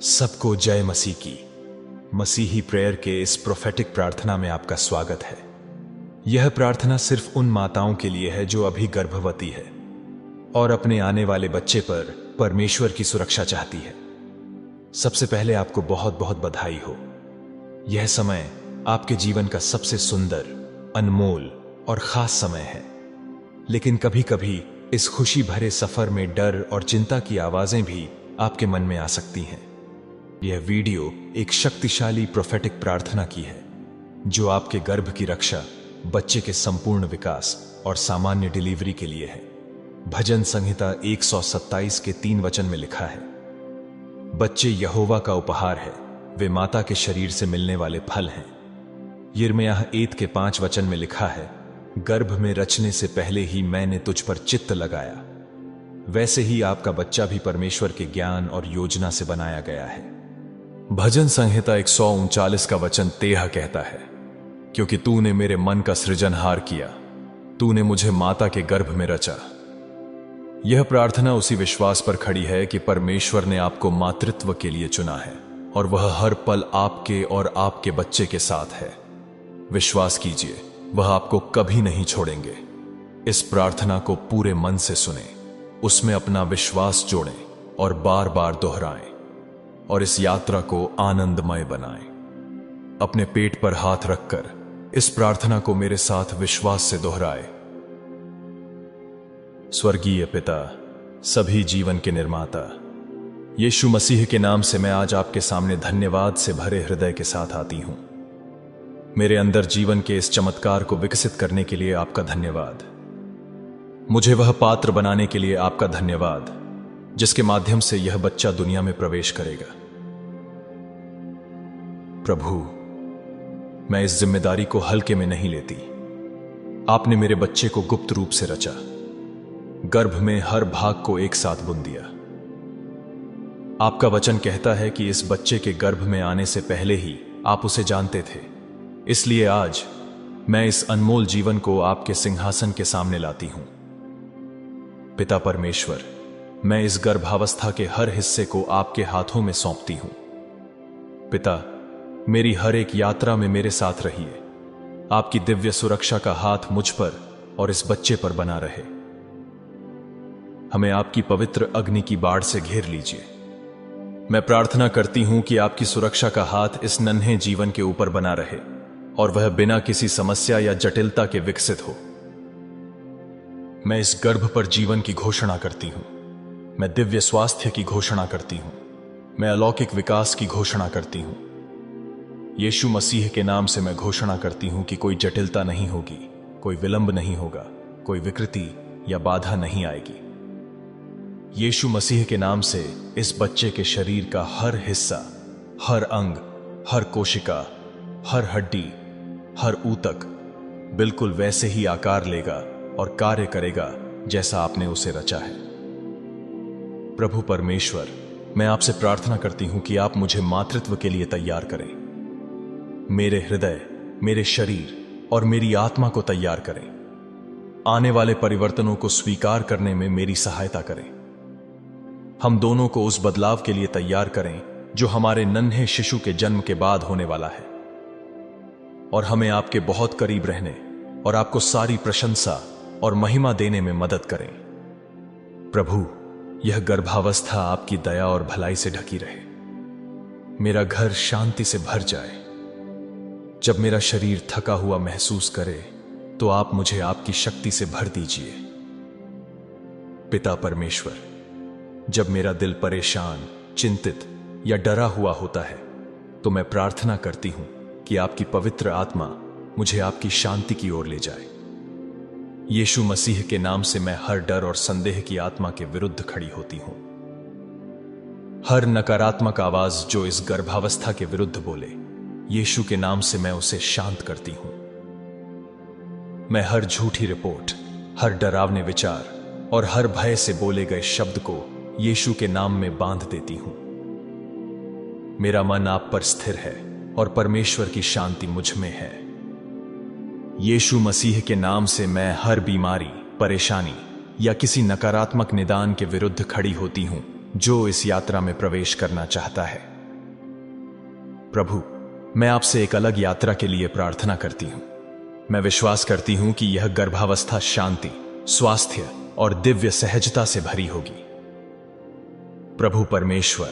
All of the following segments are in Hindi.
सबको जय मसीह की। मसीही प्रेयर के इस प्रोफेटिक प्रार्थना में आपका स्वागत है। यह प्रार्थना सिर्फ उन माताओं के लिए है जो अभी गर्भवती है और अपने आने वाले बच्चे पर परमेश्वर की सुरक्षा चाहती है। सबसे पहले आपको बहुत बहुत बधाई हो। यह समय आपके जीवन का सबसे सुंदर, अनमोल और खास समय है। लेकिन कभी कभी इस खुशी भरे सफर में डर और चिंता की आवाजें भी आपके मन में आ सकती हैं। यह वीडियो एक शक्तिशाली प्रोफेटिक प्रार्थना की है जो आपके गर्भ की रक्षा, बच्चे के संपूर्ण विकास और सामान्य डिलीवरी के लिए है। भजन संहिता 127 के 3 वचन में लिखा है, बच्चे यहोवा का उपहार है, वे माता के शरीर से मिलने वाले फल हैं। यिर्मयाह 1 के 5 वचन में लिखा है, गर्भ में रचने से पहले ही मैंने तुझ पर चित्त लगाया। वैसे ही आपका बच्चा भी परमेश्वर के ज्ञान और योजना से बनाया गया है। भजन संहिता 139 का वचन 13 कहता है, क्योंकि तूने मेरे मन का सृजनहार किया, तूने मुझे माता के गर्भ में रचा। यह प्रार्थना उसी विश्वास पर खड़ी है कि परमेश्वर ने आपको मातृत्व के लिए चुना है और वह हर पल आपके और आपके बच्चे के साथ है। विश्वास कीजिए, वह आपको कभी नहीं छोड़ेंगे। इस प्रार्थना को पूरे मन से सुने, उसमें अपना विश्वास जोड़ें और बार बार दोहराएं और इस यात्रा को आनंदमय बनाएं। अपने पेट पर हाथ रखकर इस प्रार्थना को मेरे साथ विश्वास से दोहराएं। स्वर्गीय पिता, सभी जीवन के निर्माता, यीशु मसीह के नाम से मैं आज आपके सामने धन्यवाद से भरे हृदय के साथ आती हूं। मेरे अंदर जीवन के इस चमत्कार को विकसित करने के लिए आपका धन्यवाद। मुझे वह पात्र बनाने के लिए आपका धन्यवाद जिसके माध्यम से यह बच्चा दुनिया में प्रवेश करेगा। प्रभु, मैं इस जिम्मेदारी को हल्के में नहीं लेती। आपने मेरे बच्चे को गुप्त रूप से रचा, गर्भ में हर भाग को एक साथ बुन दिया। आपका वचन कहता है कि इस बच्चे के गर्भ में आने से पहले ही आप उसे जानते थे। इसलिए आज मैं इस अनमोल जीवन को आपके सिंहासन के सामने लाती हूं। पिता परमेश्वर, मैं इस गर्भावस्था के हर हिस्से को आपके हाथों में सौंपती हूं। पिता, मेरी हर एक यात्रा में मेरे साथ रहिए। आपकी दिव्य सुरक्षा का हाथ मुझ पर और इस बच्चे पर बना रहे। हमें आपकी पवित्र अग्नि की बाढ़ से घेर लीजिए। मैं प्रार्थना करती हूं कि आपकी सुरक्षा का हाथ इस नन्हे जीवन के ऊपर बना रहे और वह बिना किसी समस्या या जटिलता के विकसित हो। मैं इस गर्भ पर जीवन की घोषणा करती हूं। मैं दिव्य स्वास्थ्य की घोषणा करती हूं। मैं अलौकिक विकास की घोषणा करती हूं। यीशु मसीह के नाम से मैं घोषणा करती हूं कि कोई जटिलता नहीं होगी, कोई विलंब नहीं होगा, कोई विकृति या बाधा नहीं आएगी। यीशु मसीह के नाम से इस बच्चे के शरीर का हर हिस्सा, हर अंग, हर कोशिका, हर हड्डी, हर ऊतक बिल्कुल वैसे ही आकार लेगा और कार्य करेगा जैसा आपने उसे रचा है। प्रभु परमेश्वर, मैं आपसे प्रार्थना करती हूं कि आप मुझे मातृत्व के लिए तैयार करें। मेरे हृदय, मेरे शरीर और मेरी आत्मा को तैयार करें। आने वाले परिवर्तनों को स्वीकार करने में मेरी सहायता करें। हम दोनों को उस बदलाव के लिए तैयार करें जो हमारे नन्हे शिशु के जन्म के बाद होने वाला है, और हमें आपके बहुत करीब रहने और आपको सारी प्रशंसा और महिमा देने में मदद करें। प्रभु, यह गर्भावस्था आपकी दया और भलाई से ढकी रहे। मेरा घर शांति से भर जाए। जब मेरा शरीर थका हुआ महसूस करे तो आप मुझे आपकी शक्ति से भर दीजिए। पिता परमेश्वर, जब मेरा दिल परेशान, चिंतित या डरा हुआ होता है तो मैं प्रार्थना करती हूं कि आपकी पवित्र आत्मा मुझे आपकी शांति की ओर ले जाए। यीशु मसीह के नाम से मैं हर डर और संदेह की आत्मा के विरुद्ध खड़ी होती हूं। हर नकारात्मक आवाज जो इस गर्भावस्था के विरुद्ध बोले, यीशु के नाम से मैं उसे शांत करती हूं। मैं हर झूठी रिपोर्ट, हर डरावने विचार और हर भय से बोले गए शब्द को यीशु के नाम में बांध देती हूं। मेरा मन आप पर स्थिर है और परमेश्वर की शांति मुझ में है। यीशु मसीह के नाम से मैं हर बीमारी, परेशानी या किसी नकारात्मक निदान के विरुद्ध खड़ी होती हूं जो इस यात्रा में प्रवेश करना चाहता है। प्रभु, मैं आपसे एक अलग यात्रा के लिए प्रार्थना करती हूं। मैं विश्वास करती हूं कि यह गर्भावस्था शांति, स्वास्थ्य और दिव्य सहजता से भरी होगी। प्रभु परमेश्वर,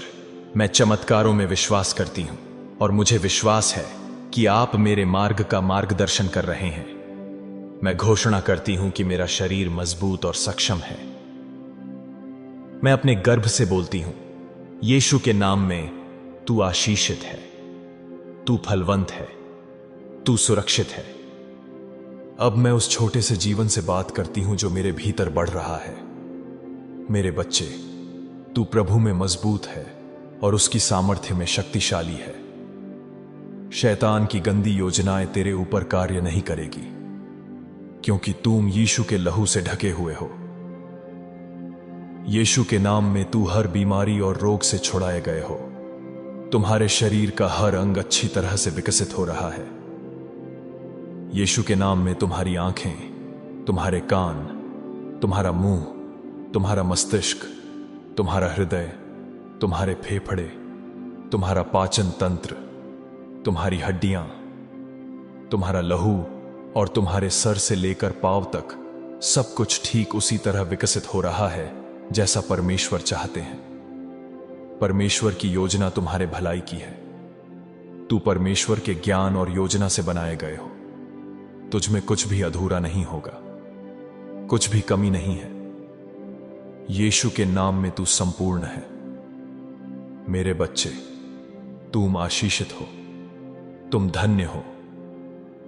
मैं चमत्कारों में विश्वास करती हूं और मुझे विश्वास है कि आप मेरे मार्ग का मार्गदर्शन कर रहे हैं। मैं घोषणा करती हूं कि मेरा शरीर मजबूत और सक्षम है। मैं अपने गर्भ से बोलती हूं, यीशु के नाम में तू आशीषित है, तू फलवंत है, तू सुरक्षित है। अब मैं उस छोटे से जीवन से बात करती हूं जो मेरे भीतर बढ़ रहा है। मेरे बच्चे, तू प्रभु में मजबूत है और उसकी सामर्थ्य में शक्तिशाली है। शैतान की गंदी योजनाएं तेरे ऊपर कार्य नहीं करेगी, क्योंकि तुम यीशु के लहू से ढके हुए हो। यीशु के नाम में तू हर बीमारी और रोग से छुड़ाए गए हो। तुम्हारे शरीर का हर अंग अच्छी तरह से विकसित हो रहा है। यीशु के नाम में तुम्हारी आंखें, तुम्हारे कान, तुम्हारा मुंह, तुम्हारा मस्तिष्क, तुम्हारा हृदय, तुम्हारे फेफड़े, तुम्हारा पाचन तंत्र, तुम्हारी हड्डियां, तुम्हारा लहू और तुम्हारे सर से लेकर पांव तक सब कुछ ठीक उसी तरह विकसित हो रहा है जैसा परमेश्वर चाहते हैं। परमेश्वर की योजना तुम्हारे भलाई की है। तू परमेश्वर के ज्ञान और योजना से बनाए गए हो। तुझ में कुछ भी अधूरा नहीं होगा, कुछ भी कमी नहीं है। यीशु के नाम में तू संपूर्ण है। मेरे बच्चे, तुम आशीषित हो, तुम धन्य हो।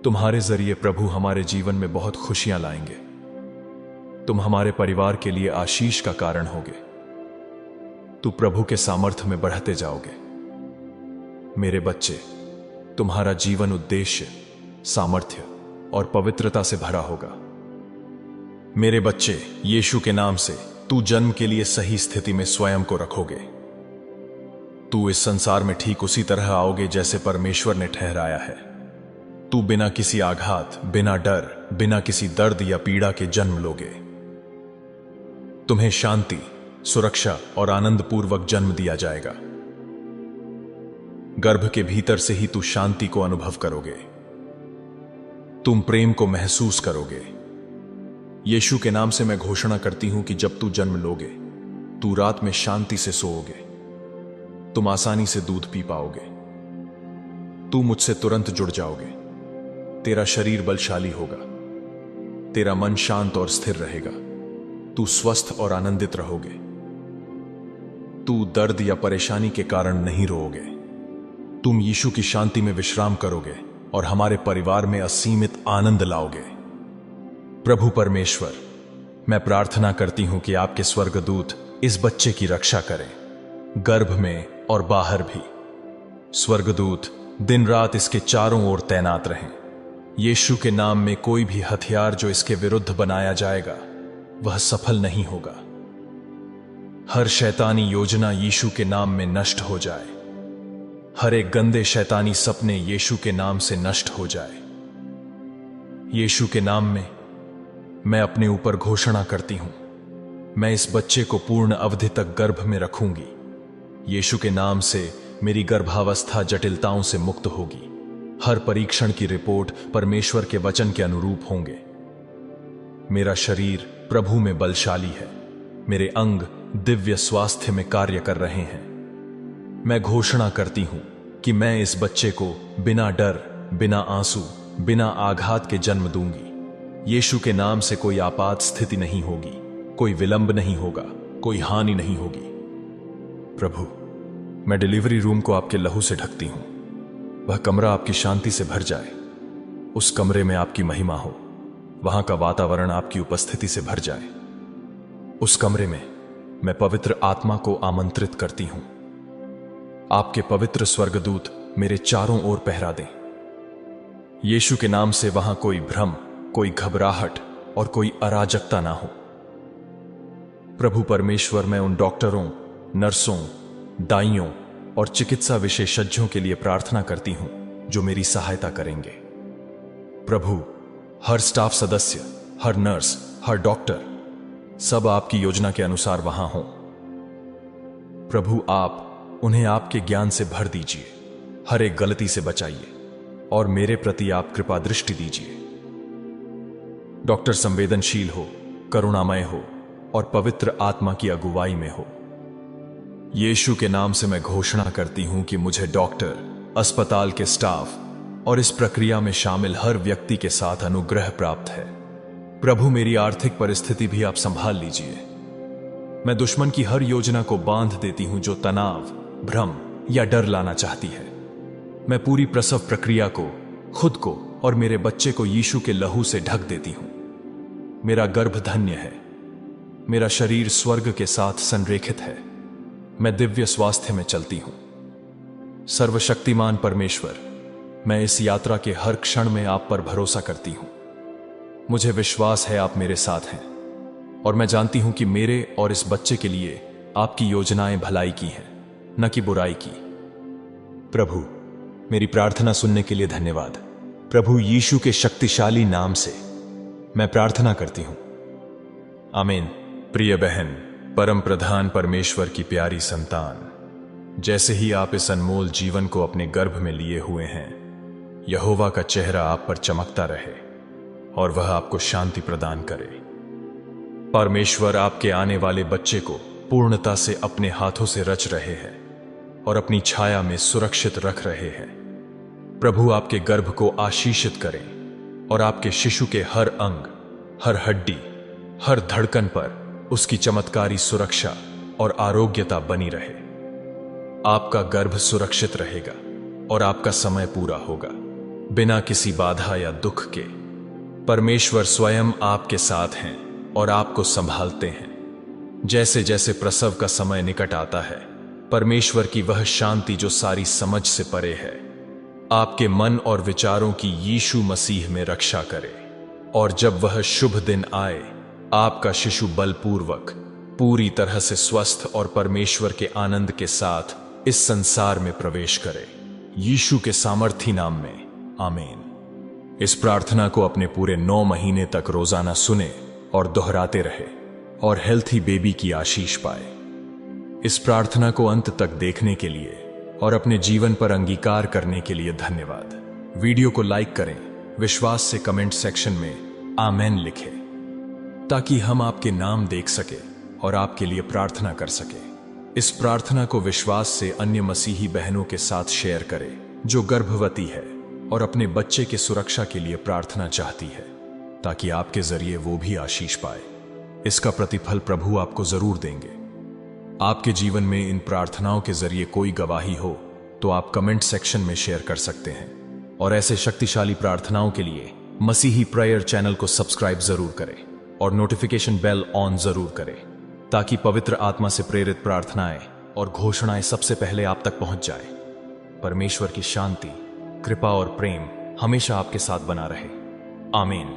तुम्हारे जरिए प्रभु हमारे जीवन में बहुत खुशियां लाएंगे। तुम हमारे परिवार के लिए आशीष का कारण होगे। तू प्रभु के सामर्थ्य में बढ़ते जाओगे। मेरे बच्चे, तुम्हारा जीवन उद्देश्य, सामर्थ्य और पवित्रता से भरा होगा। मेरे बच्चे, यीशु के नाम से तू जन्म के लिए सही स्थिति में स्वयं को रखोगे। तू इस संसार में ठीक उसी तरह आओगे जैसे परमेश्वर ने ठहराया है। तू बिना किसी आघात, बिना डर, बिना किसी दर्द या पीड़ा के जन्म लोगे। तुम्हें शांति, सुरक्षा और आनंद पूर्वक जन्म दिया जाएगा। गर्भ के भीतर से ही तू शांति को अनुभव करोगे। तुम प्रेम को महसूस करोगे। यीशु के नाम से मैं घोषणा करती हूं कि जब तू जन्म लोगे, तू रात में शांति से सोओगे। तुम आसानी से दूध पी पाओगे। तू मुझसे तुरंत जुड़ जाओगे। तेरा शरीर बलशाली होगा। तेरा मन शांत और स्थिर रहेगा। तू स्वस्थ और आनंदित रहोगे। तू दर्द या परेशानी के कारण नहीं रोओगे। तुम यीशु की शांति में विश्राम करोगे और हमारे परिवार में असीमित आनंद लाओगे। प्रभु परमेश्वर, मैं प्रार्थना करती हूं कि आपके स्वर्गदूत इस बच्चे की रक्षा करें, गर्भ में और बाहर भी। स्वर्गदूत दिन रात इसके चारों ओर तैनात रहें। यीशु के नाम में कोई भी हथियार जो इसके विरुद्ध बनाया जाएगा, वह सफल नहीं होगा। हर शैतानी योजना यीशु के नाम में नष्ट हो जाए। हर एक गंदे शैतानी सपने यीशु के नाम से नष्ट हो जाए। यीशु के नाम में मैं अपने ऊपर घोषणा करती हूं, मैं इस बच्चे को पूर्ण अवधि तक गर्भ में रखूंगी। यीशु के नाम से मेरी गर्भावस्था जटिलताओं से मुक्त होगी। हर परीक्षण की रिपोर्ट परमेश्वर के वचन के अनुरूप होंगे। मेरा शरीर प्रभु में बलशाली है। मेरे अंग दिव्य स्वास्थ्य में कार्य कर रहे हैं। मैं घोषणा करती हूं कि मैं इस बच्चे को बिना डर, बिना आंसू, बिना आघात के जन्म दूंगी। यीशु के नाम से कोई आपात स्थिति नहीं होगी, कोई विलंब नहीं होगा, कोई हानि नहीं होगी। प्रभु, मैं डिलीवरी रूम को आपके लहू से ढकती हूं। वह कमरा आपकी शांति से भर जाए। उस कमरे में आपकी महिमा हो। वहां का वातावरण आपकी उपस्थिति से भर जाए। उस कमरे में मैं पवित्र आत्मा को आमंत्रित करती हूं। आपके पवित्र स्वर्गदूत मेरे चारों ओर पहरा दें। यीशु के नाम से वहां कोई भ्रम, कोई घबराहट और कोई अराजकता ना हो। प्रभु परमेश्वर, मैं उन डॉक्टरों, नर्सों, दाइयों और चिकित्सा विशेषज्ञों के लिए प्रार्थना करती हूं जो मेरी सहायता करेंगे। प्रभु, हर स्टाफ सदस्य, हर नर्स, हर डॉक्टर, सब आपकी योजना के अनुसार वहां हों। प्रभु, आप उन्हें आपके ज्ञान से भर दीजिए। हर एक गलती से बचाइए और मेरे प्रति आप कृपा दृष्टि दीजिए। डॉक्टर संवेदनशील हो, करुणामय हो और पवित्र आत्मा की अगुवाई में हो। यीशु के नाम से मैं घोषणा करती हूं कि मुझे डॉक्टर, अस्पताल के स्टाफ और इस प्रक्रिया में शामिल हर व्यक्ति के साथ अनुग्रह प्राप्त है। प्रभु, मेरी आर्थिक परिस्थिति भी आप संभाल लीजिए। मैं दुश्मन की हर योजना को बांध देती हूं जो तनाव, भ्रम या डर लाना चाहती है। मैं पूरी प्रसव प्रक्रिया को, खुद को और मेरे बच्चे को यीशु के लहू से ढक देती हूं। मेरा गर्भ धन्य है। मेरा शरीर स्वर्ग के साथ संरेखित है। मैं दिव्य स्वास्थ्य में चलती हूं। सर्वशक्तिमान परमेश्वर, मैं इस यात्रा के हर क्षण में आप पर भरोसा करती हूं। मुझे विश्वास है आप मेरे साथ हैं और मैं जानती हूं कि मेरे और इस बच्चे के लिए आपकी योजनाएं भलाई की हैं, न कि बुराई की। प्रभु, मेरी प्रार्थना सुनने के लिए धन्यवाद। प्रभु यीशु के शक्तिशाली नाम से मैं प्रार्थना करती हूं, आमीन। प्रिय बहन, परम प्रधान परमेश्वर की प्यारी संतान, जैसे ही आप इस अनमोल जीवन को अपने गर्भ में लिए हुए हैं, यहोवा का चेहरा आप पर चमकता रहे और वह आपको शांति प्रदान करे। परमेश्वर आपके आने वाले बच्चे को पूर्णता से अपने हाथों से रच रहे हैं और अपनी छाया में सुरक्षित रख रहे हैं। प्रभु आपके गर्भ को आशीषित करें और आपके शिशु के हर अंग, हर हड्डी, हर धड़कन पर उसकी चमत्कारी सुरक्षा और आरोग्यता बनी रहे। आपका गर्भ सुरक्षित रहेगा और आपका समय पूरा होगा, बिना किसी बाधा या दुख के। परमेश्वर स्वयं आपके साथ हैं और आपको संभालते हैं। जैसे जैसे प्रसव का समय निकट आता है, परमेश्वर की वह शांति जो सारी समझ से परे है, आपके मन और विचारों की यीशु मसीह में रक्षा करे। और जब वह शुभ दिन आए, आपका शिशु बलपूर्वक, पूरी तरह से स्वस्थ और परमेश्वर के आनंद के साथ इस संसार में प्रवेश करे। यीशु के सामर्थी नाम में, आमीन। इस प्रार्थना को अपने पूरे 9 महीने तक रोजाना सुने और दोहराते रहे और हेल्थी बेबी की आशीष पाए। इस प्रार्थना को अंत तक देखने के लिए और अपने जीवन पर अंगीकार करने के लिए धन्यवाद। वीडियो को लाइक करें, विश्वास से कमेंट सेक्शन में आमेन लिखें, ताकि हम आपके नाम देख सके और आपके लिए प्रार्थना कर सके। इस प्रार्थना को विश्वास से अन्य मसीही बहनों के साथ शेयर करें जो गर्भवती है और अपने बच्चे के सुरक्षा के लिए प्रार्थना चाहती है, ताकि आपके जरिए वो भी आशीष पाए। इसका प्रतिफल प्रभु आपको जरूर देंगे। आपके जीवन में इन प्रार्थनाओं के जरिए कोई गवाही हो तो आप कमेंट सेक्शन में शेयर कर सकते हैं। और ऐसे शक्तिशाली प्रार्थनाओं के लिए मसीही प्रेयर चैनल को सब्सक्राइब जरूर करें और नोटिफिकेशन बेल ऑन जरूर करें, ताकि पवित्र आत्मा से प्रेरित प्रार्थनाएं और घोषणाएं सबसे पहले आप तक पहुंच जाए। परमेश्वर की शांति, कृपा और प्रेम हमेशा आपके साथ बना रहे। आमीन।